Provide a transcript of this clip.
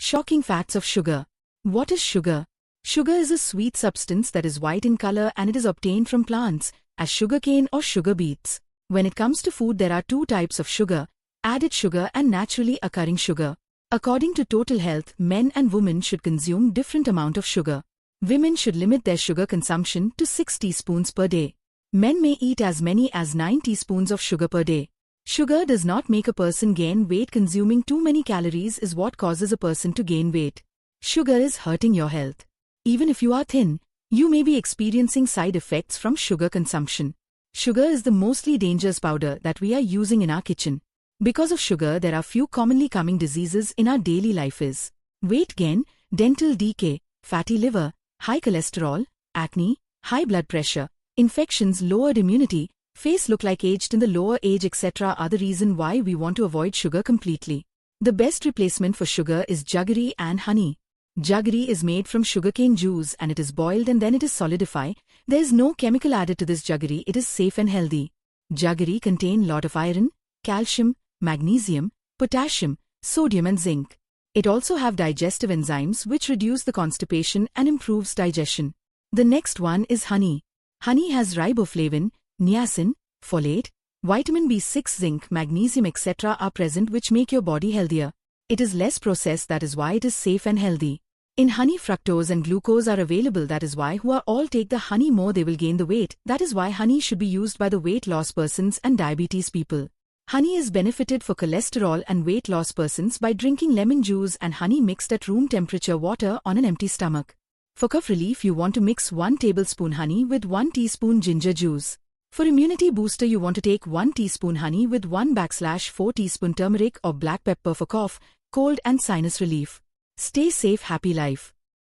Shocking facts of sugar. What is sugar? Sugar is a sweet substance that is white in color and it is obtained from plants, as sugarcane or sugar beets. When it comes to food, there are two types of sugar: added sugar and naturally occurring sugar. According to Total Health, men and women should consume different amount of sugar. Women should limit their sugar consumption to 6 teaspoons per day. Men may eat as many as 9 teaspoons of sugar per day. Sugar does not make a person gain weight. Consuming too many calories is what causes a person to gain weight. Sugar is hurting your health. Even if you are thin, you may be experiencing side effects from sugar consumption. Sugar is the mostly dangerous powder that we are using in our kitchen. Because of sugar, there are few commonly coming diseases in our daily life is weight gain, dental decay, fatty liver, high cholesterol, acne, high blood pressure, infections, lowered immunity, face look like aged in the lower age, etc. are the reason why we want to avoid sugar completely. The best replacement for sugar is jaggery and honey. Jaggery is made from sugarcane juice and it is boiled and then it is solidified. There is no chemical added to this jaggery. It is safe and healthy. Jaggery contain lot of iron, calcium, magnesium, potassium, sodium and zinc. It also have digestive enzymes which reduce the constipation and improves digestion. The next one is honey. Honey has riboflavin, niacin, folate, vitamin B6, zinc, magnesium etc. are present which make your body healthier. It is less processed, that is why it is safe and healthy. In honey, fructose and glucose are available, that is why who are all take the honey more they will gain the weight. That is why honey should be used by the weight loss persons and diabetes people. Honey is benefited for cholesterol and weight loss persons by drinking lemon juice and honey mixed at room temperature water on an empty stomach. For cough relief, you want to mix 1 tablespoon honey with 1 teaspoon ginger juice. For immunity booster, you want to take 1 teaspoon honey with 1/4 teaspoon turmeric or black pepper for cough, cold and sinus relief. Stay safe, happy life.